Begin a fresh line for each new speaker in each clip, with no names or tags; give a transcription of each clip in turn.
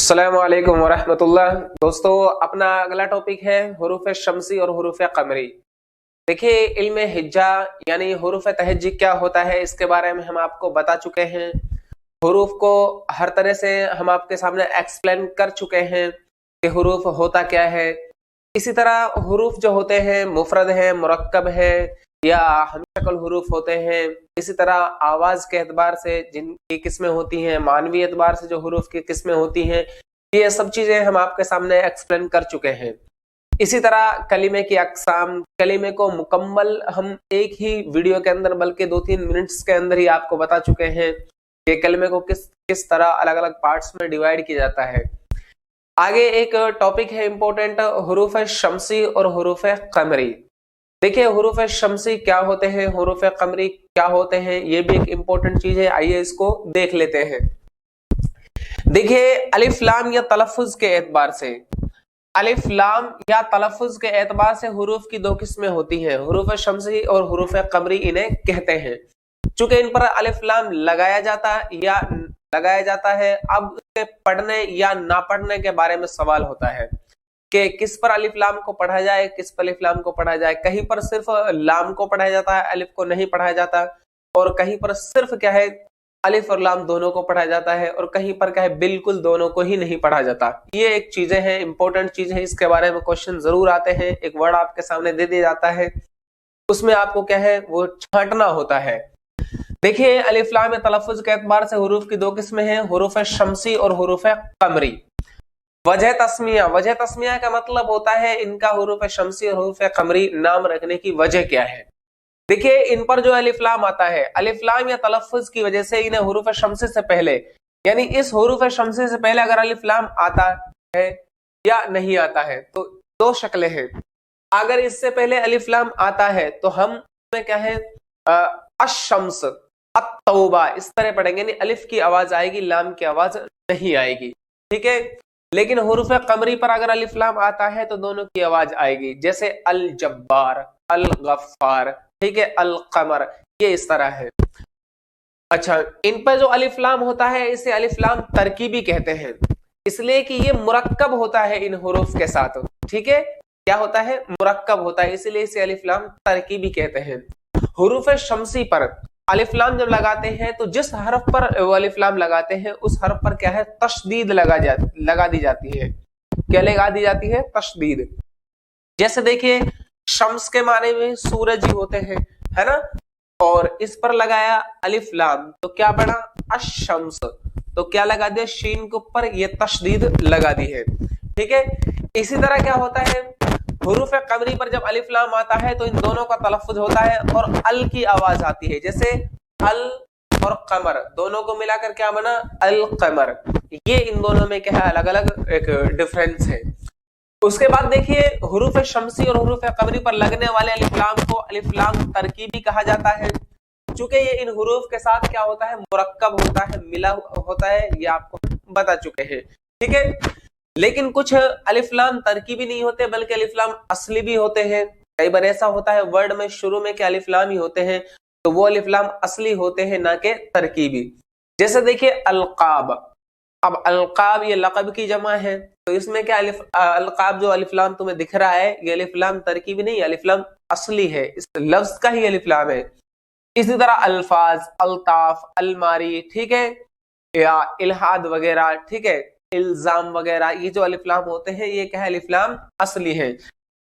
अस्सलाम वालेकुम वरहमतुल्लाह। दोस्तों, अपना अगला टॉपिक है हुरूफ शम्सी और हुरूफ कमरी। देखिए, इल्म हिज्जा यानी हुरूफ तहज्जी क्या होता है, इसके बारे में हम आपको बता चुके हैं। हुरूफ को हर तरह से हम आपके सामने एक्सप्लेन कर चुके हैं कि हुरूफ होता क्या है। इसी तरह हुरूफ जो होते हैं मुफरद है, मुरक्कब है या हमशक्ल हुरूफ होते हैं। इसी तरह आवाज के एतबार से जिनकी किस्में होती हैं, मानवी एतबार से जो हुरूफ की किस्में होती हैं, ये सब चीजें हम आपके सामने एक्सप्लेन कर चुके हैं। इसी तरह कलीमे की अकसाम, कलीमे को मुकम्मल हम एक ही वीडियो के अंदर बल्कि 2-3 मिनट्स के अंदर ही आपको बता चुके हैं कि कलीमे को किस तरह अलग अलग पार्ट्स में डिवाइड किया जाता है। आगे एक टॉपिक है इंपॉर्टेंट, हुरूफ शम्सी और हुरूफ कमरी। देखिए, हुरूफ शम्सी क्या होते हैं, हुरूफ कमरी क्या होते हैं, ये भी एक इंपॉर्टेंट चीज है। आइए इसको देख लेते हैं। देखिए, अलिफ लाम या तलफ़ुज़ के एतबार से, अलिफ लाम या तलफ़ुज़ के एतबार से हुरूफ की 2 किस्में होती हैं, हुरूफ शम्सी और हुरूफ कमरी इन्हें कहते हैं। चूंकि इन पर अलिफ लाम लगाया जाता है, अब उसके पढ़ने या ना पढ़ने के बारे में सवाल होता है कि किस पर अलिफ लाम को पढ़ा जाए, किस पर अलिफ लाम को पढ़ा जाए। कहीं पर सिर्फ लाम को पढ़ाया जाता है, अलिफ को नहीं पढ़ाया जाता, और कहीं पर सिर्फ क्या है, अलिफ और लाम दोनों को पढ़ाया जाता है, और कहीं पर क्या है, बिल्कुल दोनों को ही नहीं पढ़ा जाता। ये एक चीजें हैं, इंपॉर्टेंट चीज है, इसके बारे में क्वेश्चन जरूर आते हैं। एक वर्ड आपके सामने दे दिया जाता है, उसमें आपको क्या है वो छांटना होता है। देखिए, अलिफ लाम में तलफ़ुज़ के एतबार से हुरूफ की 2 किस्में हैं, हुरूफ शम्सी और हुरूफ कमरी। वजह तस्मिया का मतलब होता है इनका हुरूफ शम्सी और हुरूफ कमरी नाम रखने की वजह क्या है। देखिए, इन पर जो अलिफ लाम आता है, अलिफ लाम या तलफ़ुज़ की वजह से इन्हें हुरूफ शम्सी से पहले, यानी इस हुरूफ शम्सी से पहले अगर अलिफ लाम आता है या नहीं आता है तो 2 शक्लें हैं। अगर इससे पहले अलिफ लाम आता है तो हम क्या है, अश-शम्स, अत-तौबा इस तरह पढ़ेंगे, यानी अलिफ की आवाज आएगी, लाम की आवाज नहीं आएगी। ठीक है। लेकिन हुरूफ कमरी पर अगर अलिफ लाम आता है तो दोनों की आवाज आएगी, जैसे अल जब्बार, अल गफ्फार, ठीक है, अल कमर, ये इस तरह है। अच्छा, इन पर जो अलिफ लाम होता है इसे अलिफ लाम तरकीबी कहते हैं, इसलिए कि ये मुरक्कब होता है इन हुरूफ के साथ। ठीक है, क्या होता है, मुरक्कब होता है, इसलिए इसे अलिफ लाम तरकीबी कहते हैं। हुरूफ शम्सी पर अलिफ लाम जब लगाते हैं तो जिस हरफ पर वो अलिफ लाम लगाते हैं उस हरफ पर क्या है, तशदीद लगा दी जाती है। क्या लगा दी जाती है, तशदीद। जैसे देखिए, शम्स के माने में सूरज ही होते हैं, है ना, और इस पर लगाया अलिफ लाम तो क्या बना, अश-शम्स, तो क्या लगा दिया, शीन के ऊपर ये तशदीद लगा दी है। ठीक है। इसी तरह क्या होता है, हुरूफ कमरी पर जब अलिफ लाम आता है तो इन दोनों का तलफ़ुज़ होता है और अल की आवाज आती है, जैसे अल और कमर दोनों को मिलाकर क्या बना, अल कमर। ये इन दोनों में क्या है, अलग अलग एक डिफरेंस है। उसके बाद देखिए, हुरूफ शम्सी और हुरूफ कमरी पर लगने वाले अलिफ लाम को अलिफ लाम तरकीबी कहा जाता है, चूंकि ये इन हुरूफ के साथ क्या होता है, मुरक्कब होता है, मिला होता है, ये आपको बता चुके हैं। ठीक है। लेकिन कुछ अलिफ लाम तरकीबी नहीं होते बल्कि अलिफ लाम असली भी होते हैं। कई बार ऐसा होता है वर्ड में शुरू में क्या अलिफ लाम ही होते हैं, तो वो अलिफ लाम असली होते हैं, ना कि तरकीबी। जैसे देखिए, अलकाब, अब अलकाब ये लक़ब की जमा है, तो इसमें क्या अलकाब जो अलिफ लाम तुम्हें दिख रहा है ये अलिफ लाम तरकीबी नहीं, अलिफ लाम असली है, इस लफ्ज का ही अलिफ लाम है। इसी तरह अल्फाज, अल्ताफ, अलमारी, ठीक है, या इल्हाद वगैरह, ठीक है, इल्जाम वगैरह, ये जो अलिफ लाम होते हैं ये क्या है, अलिफ लाम असली है।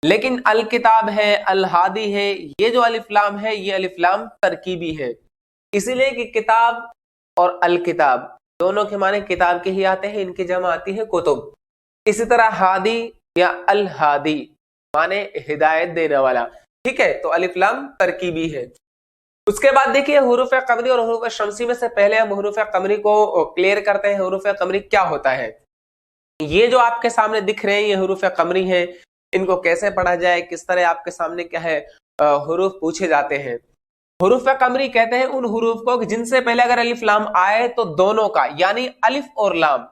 लेकिन अल किताब है, अल हादी है, ये जो अलिफ लाम है ये अलिफ लाम तरकीबी है, इसीलिए कि किताब और अल किताब दोनों के माने किताब के ही आते हैं, इनकी जमा आती है कुतुब। इसी तरह हादी या अल हादी माने हिदायत देने वाला। ठीक है, तो अलिफ लाम तरकीबी है। उसके बाद देखिए, हुरूफ कमरी और हुरूफ शम्सी में से पहले हम हुरूफ कमरी को क्लियर करते हैं। हुरूफ कमरी क्या होता है, ये जो आपके सामने दिख रहे हैं ये हुरूफ कमरी है, इनको कैसे पढ़ा जाए, किस तरह आपके सामने क्या है हुरूफ पूछे जाते हैं। हुरूफ कमरी कहते हैं उन हुरूफ को जिनसे पहले अगर अलिफ लाम आए तो दोनों का, यानी अलिफ और लाम,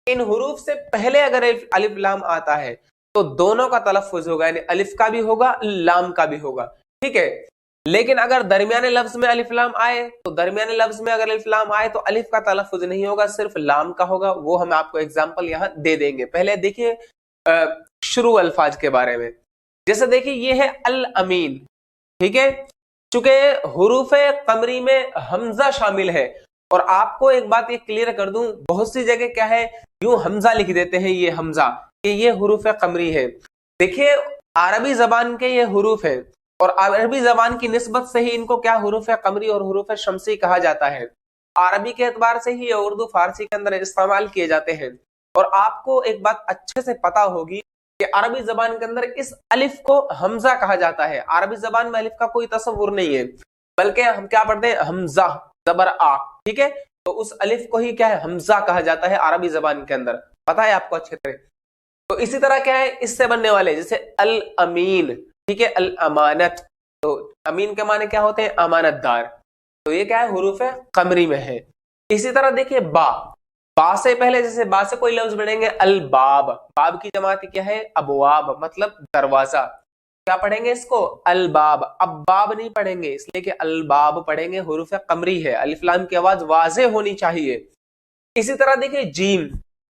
इन हुरूफ से पहले अगर अलिफ लाम आता है तो दोनों का तलफ़ुज़ होगा, यानी अलिफ का भी होगा, लाम का भी होगा। ठीक है। लेकिन अगर दरमियाने लफ्ज में अलिफ लाम आए तो दरमियाने लफ्ज में अगर अलिफ लाम आए तो अलिफ का तलफ्फुज नहीं होगा, सिर्फ लाम का होगा। वो हम आपको एग्जांपल यहां दे देंगे। पहले देखिए शुरू अल्फाज के बारे में। जैसे देखिए ये है अल अमीन, ठीक है, चूंकि हुरूफ कमरी में हमजा शामिल है। और आपको एक बात ये क्लियर कर दूं, बहुत सी जगह क्या है यूं हमजा लिख देते हैं, ये हमजा कि ये हुरूफ कमरी है। देखिए अरबी जबान के ये हुरूफ है और अरबी जबान की निस्बत से ही इनको क्या हुरूफ कमरी और हुरूफ शमसी कहा जाता है। अरबी के एतबार से ही ये उर्दू फारसी के अंदर इस्तेमाल किए जाते हैं। और आपको एक बात अच्छे से पता होगी कि अरबी जबान के अंदर इस अलिफ को हमजा कहा जाता है। अरबी जबान में अलिफ का कोई तस्वुर नहीं है, बल्कि हम क्या पढ़ते हैं हमजा जबर आ, ठीक है। तो उस अलिफ को ही क्या है हमजा कहा जाता है अरबी जबान के अंदर, पता है आपको अच्छे तरह। तो इसी तरह क्या है इससे बनने वाले, जैसे अल अमीन, ठीक है, अल अमानत, तो अमीन के माने क्या होते हैं अमानतदार, तो ये क्या है हुरूफ कमरी में है। इसी तरह देखिए बा से पहले जैसे बा से कोई लफ्ज बढ़ेंगे अल बाब, बाब की जमात क्या है अबवाब, मतलब दरवाजा, क्या पढ़ेंगे इसको अल बाब। अब बाब नहीं पढ़ेंगे इसलिए कि अल बाब पढ़ेंगे, हुरूफ कमरी है, अलिफ लाम की आवाज वाज़े होनी चाहिए। इसी तरह देखिए जीम,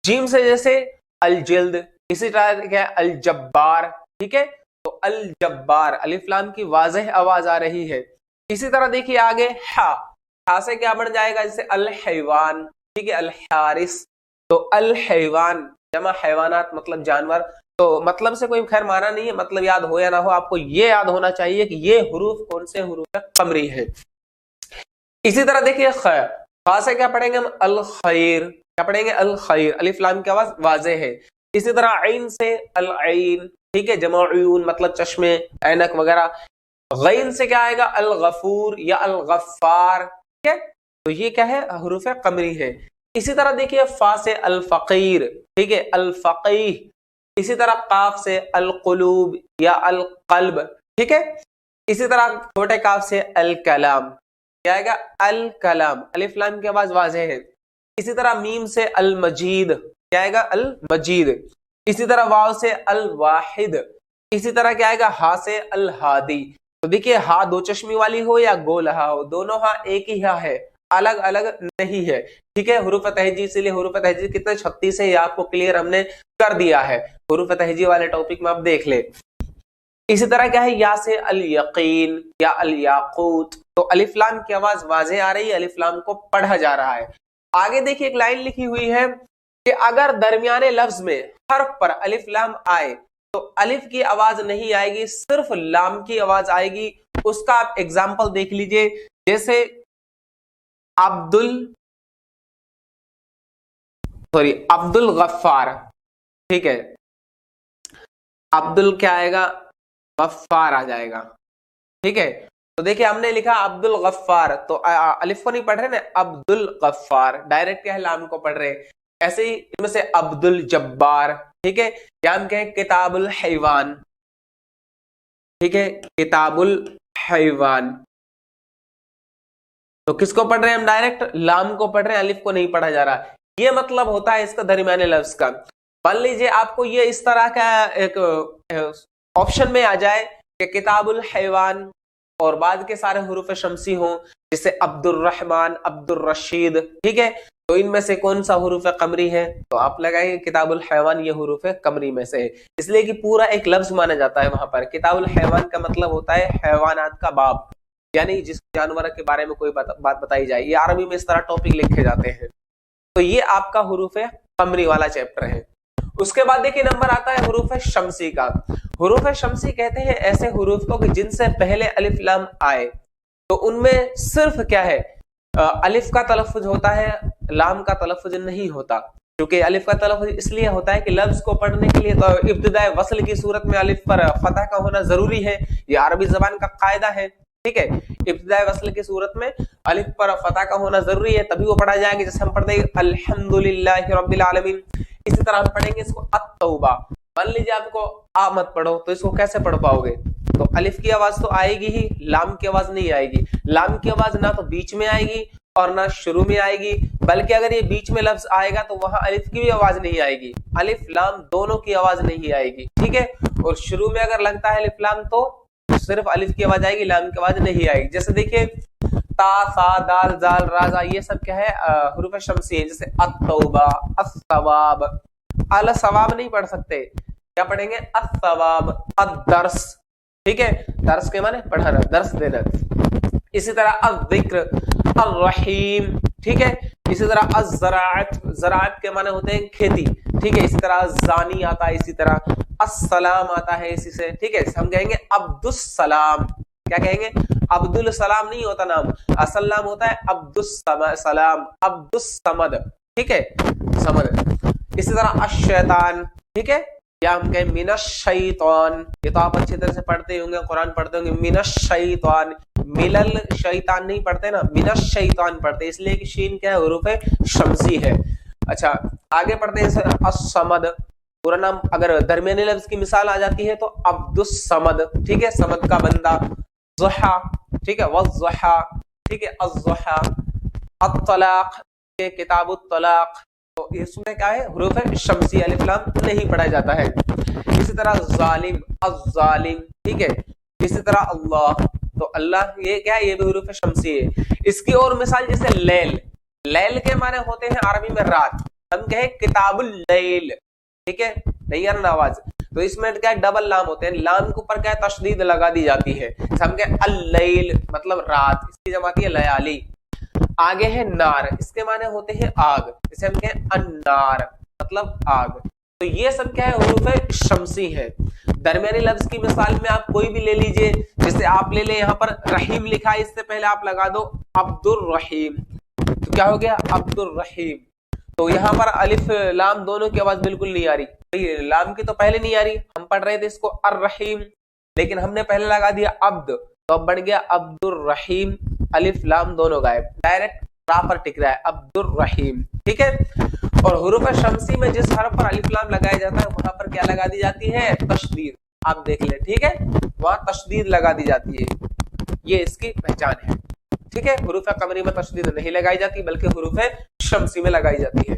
जीम से जैसे अल जिल्द, इसी तरह क्या है अल जब्बार, ठीक है, तो अल जब्बार अलिफ लाम की वाज़ेह आवाज आ रही है। इसी तरह देखिए आगे हा से क्या बन जाएगा जैसे अल हैवान, ठीक है, अल हारिस, तो अल हैवान जमा हैवानात मतलब जानवर। तो मतलब से कोई खैर माना नहीं है, मतलब याद हो या ना हो आपको ये याद होना चाहिए कि ये हुरूफ कौन से हुरूफ कमरी है। इसी तरह देखिए खा से क्या पढ़ेंगे हम अल खैर, क्या पढ़ेंगे अल खैर, अलिफ लाम की आवाज वाज़े है। इसी तरह ऐन से अल ऐन, ठीक है, जमा उयून मतलब चश्मे ऐनक वगैरह। गैन से क्या आएगा अल गफूर या अल गफ्फार, ठीक है, तो ये क्या है हुरूफ कमरी है। इसी तरह देखिए फा से अल फकीर, ठीक है, अल फकीह। इसी तरह काफ से अल कुलूब या अल कल्ब, ठीक है। इसी तरह छोटे काफ से अल कलाम, क्या आएगा अल कलाम, अलिफ लाम की आवाज वाज़ेह है। इसी तरह मीम से अल मजीद, क्या आएगा अल मजीद। इसी तरह वाव से अल वाहिद। इसी तरह क्या आएगा हा से अल हादी। तो देखिए हा दो चश्मी वाली हो या गोल हा हो, दोनों हा एक ही हा है, अलग अलग नहीं है, ठीक है। हुरूफ तहजी, इसीलिए हुरूफ तहजी कितने 36 है ये आपको क्लियर हमने कर दिया है, हुरूफ तहजी वाले टॉपिक में आप देख ले। इसी तरह क्या है या से अल यकीन या अल याकूत, तो अलिफ लाम की आवाज वाज़ेह आ रही है, अलिफ लाम को पढ़ा जा रहा है। आगे देखिए एक लाइन लिखी हुई है कि अगर दरमियाने लफ्ज में हर्फ पर अलिफ लाम आए तो अलिफ की आवाज नहीं आएगी, सिर्फ लाम की आवाज आएगी। उसका आप एग्जाम्पल देख लीजिए, जैसे अब्दुल गफ्फार, ठीक है, अब्दुल क्या आएगा गफ्फार आ जाएगा, ठीक है। तो देखिए हमने लिखा अब्दुल गफ्फार, तो अलिफ को नहीं पढ़ रहे ना, अब्दुल गफ्फार डायरेक्ट क्या है लाम को पढ़ रहे। ऐसे ही इनमें से अब्दुल जब्बार, ठीक है, या हम कहें किताबुल हैवान, ठीक है, किताबुल हैवान, तो किसको पढ़ रहे हैं हम डायरेक्ट लाम को पढ़ रहे हैं, अलिफ को नहीं पढ़ा जा रहा। ये मतलब होता है इसका दरमियाने लफ्ज का। मान लीजिए आपको ये इस तरह का एक ऑप्शन में आ जाए कि किताबुल हैवान और बाद के सारे हुरूफ शमसी हों, जैसे अब्दुल रहमान, अब्दुल रशीद, ठीक है, तो इनमें से कौन सा हुरूफ कमरी है, तो आप लगाएंगे किताबुल हैवान ये हुरूफ कमरी में से है, इसलिए कि पूरा एक लफ्ज माना जाता है वहां पर। किताबुल हैवान का मतलब होता है हैवानात का बाब, यानी जिस जानवर के बारे में कोई बात बताई जाए। ये अरबी में इस तरह टॉपिक लिखे जाते हैं। तो ये आपका हुरूफ कमरी वाला चैप्टर है। उसके बाद देखिए नंबर आता है हुरूफ शमसी का। हुरूफ शमसी कहते हैं ऐसे हुरूफ को कि जिनसे पहले अलिफ लाम आए तो उनमें सिर्फ क्या है अलिफ का तलफ्फुज होता है, लाम का तलफ्फुज नहीं होता। क्योंकि अलिफ का तलफ्फुज इसलिए होता है कि लफ्ज को पढ़ने के लिए तो इब्तिदाए वसल की सूरत में अलिफ पर फतह का होना जरूरी है, ये अरबी जबान का कायदा है, ठीक है। इब्तिदाए वसल की सूरत में अलिफ पर फतह का होना जरूरी है, तभी वो पढ़ा जाएगा। जैसे हम पढ़ते हैं अल्हम्दुलिल्लाहि रब्बिल आलमीन, इसी तरह हम पढ़ेंगे इसको अत-तौबा। मान लीजिए आपको आ मत पढ़ो तो इसको कैसे पढ़ पाओगे, तो अलिफ की आवाज तो आएगी ही, लाम की आवाज नहीं आएगी। लाम की आवाज ना तो बीच में आएगी और ना शुरू में आएगी, बल्कि अगर ये बीच में लफ्ज आएगा तो वहां अलिफ की भी आवाज नहीं आएगी, अलिफ लाम दोनों की आवाज नहीं आएगी, ठीक है। और शुरू में अगर लगता है अलिफ लाम तो सिर्फ अलिफ की आवाज आएगी, लाम की आवाज नहीं आएगी। जैसे देखिए ता सा दाल जाल राजा, ये सब क्या है हुरूफ शम्सी है। जैसे अत्तौबा, अस्सवाब, अल सवाब नहीं पढ़ सकते, क्या पढ़ेंगे अस्सवाब, अद्दर्स, ठीक है, दर्स के माने पढ़ाना, दर्स देना। इसी तरह अज़्ज़िक्र, अर्रहीम, ठीक है। इसी तरह अज़्ज़राअत, ज़राअत के माने होते हैं खेती, ठीक है। इसी तरह ज़ानी आता है, इसी तरह अस्सलाम आता है इसी से, ठीक है। हम कहेंगे अब्दुस सलाम, क्या कहेंगे अब्दुल सलाम नहीं होता नाम, असल नाम होता है अब्दुस सलाम, अब्दुस समद, ठीक है, समद। इसी तरह अश-शैतान, ठीक है, या हम कहें मिनश शैतान, ये तो आप अच्छी तरह से पढ़ते होंगे, कुरान पढ़ते होंगे। मिनश शैतान, मिलल शैतान नहीं पढ़ते ना, मिनश शैतान पढ़ते, इसलिए कि शीन क्या है हुरूफ शम्सी है। अच्छा आगे पढ़ते हैं अस-समद, पूरा नाम अगर दरमियानी लफ्ज की मिसाल आ जाती है तो अब्दुस समद, ठीक है, समद का बंदा। ज़ुहा, ठीक है, वज़्ज़ुहा, ठीक है, अज़्ज़ुहा। अत-तलाक, किताबुत तलाक, तो इसमें क्या है हुरूफ शम्सी, अलिफ लाम नहीं पढ़ा जाता है। इसी तरह जालिम, अज़-जालिम, ठीक है। इसी तरह अल्लाह, तो अल्लाह ये क्या है, ये भी हुरूफ शम्सी है। इसकी और मिसाल जैसे लैल, लैल के माने होते हैं अरबी में रात, हम कहें किताबुल लैल, ठीक है, नहीं आ रहा आवाज, तो इसमें क्या है डबल लाम होते हैं, लाम के ऊपर क्या है तशदीद लगा दी जाती है। हम कहें अल-लैल मतलब रात, इसकी जमा आती है लयाली। आगे है नार, इसके माने होते हैं आग, इसे हम कहें अन्नार मतलब आग। तो ये सब क्या है हुरूफ शम्सी है। दरमियानी लफ्ज की मिसाल में आप कोई भी ले लीजिए, जैसे आप ले लें यहाँ पर रहीम लिखा है, इससे पहले आप लगा दो अब्दुर रहीम, तो क्या हो गया अब्दुर रहीम। तो यहाँ पर अलिफ लाम दोनों की आवाज बिल्कुल नहीं आ रही, लाम की तो पहले नहीं आ रही, हम पढ़ रहे थे इसको अर रहीम, लेकिन हमने पहले लगा दिया अब्द, तो अब बढ़ गया अब्दुर रहीम, अलिफ लाम दोनों गायब, डायरेक्ट रा पर टिक रहा है अब्दुर रहीम, ठीक है। और हुरूफ शम्सी में जिस हरफ पर अलिफ लाम लगाया जाता है वहां पर क्या लगा दी जाती है तशदीद, आप देख ले, ठीक है, वहां तशदीद लगा दी जाती है, ये इसकी पहचान है, ठीक है। हुरूफ कमरी में तशदीद नहीं लगाई जाती बल्कि हुरूफ शम्सी में लगाई जाती है।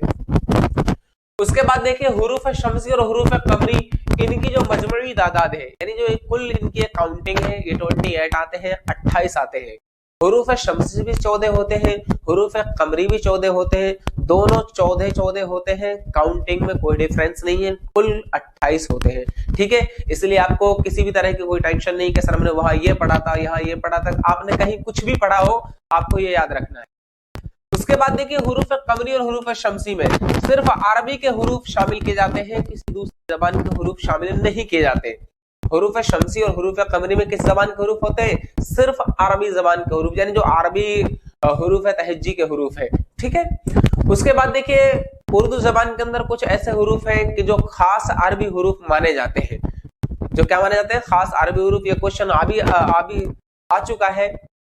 उसके बाद देखिए हुरूफ शम्सी और हुरूफ कमरी, इनकी जो मजमूई तादाद है, यानी जो कुल इनकी काउंटिंग है, ये 28 आते हैं, 28 आते हैं। हुरूफ शम्सी भी 14 होते हैं, हुरूफ कमरी भी 14 होते हैं, दोनों 14 होते हैं, काउंटिंग में कोई डिफरेंस नहीं है, कुल 28 होते हैं, ठीक है। इसलिए आपको किसी भी तरह की कोई टेंशन नहीं कि सर हमने वहां ये पढ़ा था, यहाँ ये पढ़ा था, आपने कहीं कुछ भी पढ़ा हो आपको ये याद रखना है। उसके बाद देखिए हुरूफ कमरी और हुरूफ शम्सी में सिर्फ अरबी के हुरूफ शामिल किए जाते हैं, किसी दूसरी जबान के हुरूफ शामिल नहीं किए जाते। हुरूफ शम्सी और हुरूफ कमरी में किस जबान के हुरूफ होते हैं, सिर्फ अरबी जबान के हुरूफ, यानी जो अरबी हुरूफ तहज्जी के हुरूफ है, ठीक है। उसके बाद देखिए उर्दू जबान के अंदर कुछ ऐसे हुरूफ हैं कि जो खास अरबी हुरूफ माने जाते हैं, जो क्या माने जाते हैं खास अरबी हुरूफ। ये क्वेश्चन अभी आ चुका है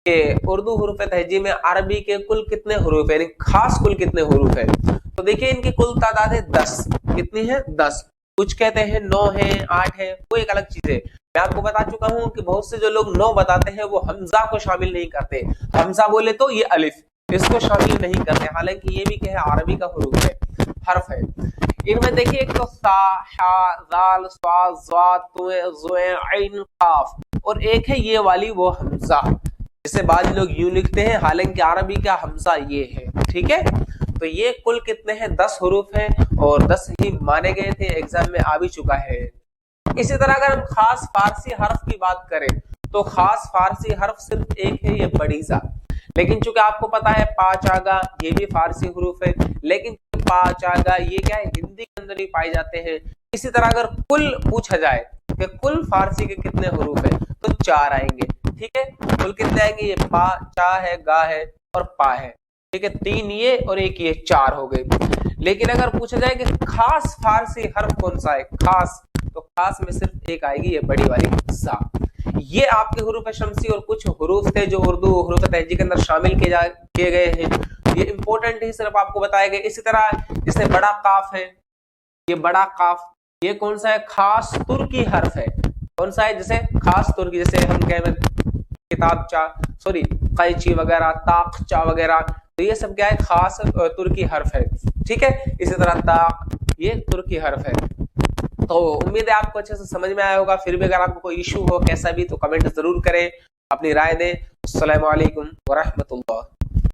कि उर्दू हुरूफ तहज्जी में अरबी के कुल कितने हुरूफ है, यानी खास कुल कितने हुरूफ है। तो देखिए इनकी कुल तादाद है 10, कितनी है 10, कुछ कहते हैं 9 है 8 है, वो एक अलग चीज है। मैं आपको बता चुका हूं कि बहुत से जो लोग 9 बताते हैं वो हमजा को शामिल नहीं करते, हमजा बोले तो ये अलिफ, इसको शामिल नहीं करते, हालांकि ये भी क्या है अरबी का हुरूफ है, हर्फ है। इनमें देखिए एक तो सा, हा, जाल, स्वा, ज़ा, तुए, ज़ुए, ऐन, काफ, और एक है ये वाली वो हमजा, जिसे बाद लोग यूं लिखते हैं, हालांकि अरबी का हमजा ये है, ठीक है। तो ये कुल कितने हैं 10 हुरूफ हैं और 10 ही माने गए थे, एग्जाम में आ भी चुका है। इसी तरह अगर हम खास फारसी हर्फ की बात करें तो खास फारसी हर्फ सिर्फ एक है, ये बड़ी सा, लेकिन चूंकि आपको पता है पाचागा ये भी फारसी हुरूफ है, लेकिन पाचागा ये क्या है हिंदी के अंदर ही पाए जाते हैं। इसी तरह अगर कुल पूछा जाए कि कुल फारसी के कितने हुरूफ है तो 4 आएंगे, ठीक है। कुल कितने आएंगे, ये पा, चा है, गा है और पा है, ठीक है, 3 ये और 1 ये, 4 हो गए। लेकिन अगर पूछा जाए कि खास फारसी हर्फ कौन सा है खास, तो खास में सिर्फ एक आएगी, ये बड़ी वाली सा। ये आपके हुरूफ शम्सी और कुछ हुरूफ थे जो उर्दू हुरूफ तहज्जी के अंदर शामिल किए गए हैं, ये इंपॉर्टेंट ही सिर्फ आपको बताए गए। इसी तरह जैसे बड़ा काफ है, ये बड़ा काफ, ये कौन सा है खास तुर्की हर्फ है, कौन सा है जैसे खास तुर्की, जैसे हम कहें किताबचा, सॉरी कैची वगैरह, ताकचा वगैरह, तो ये सब क्या है खास तुर्की हर्फ है, ठीक है। इसी तरह ताक ये तुर्की हर्फ है। तो उम्मीद है आपको अच्छे से समझ में आया होगा। फिर भी अगर आपको कोई इशू हो कैसा भी तो कमेंट जरूर करें, अपनी राय दें। अस्सलामु अलैकुम व रहमतुल्लाह।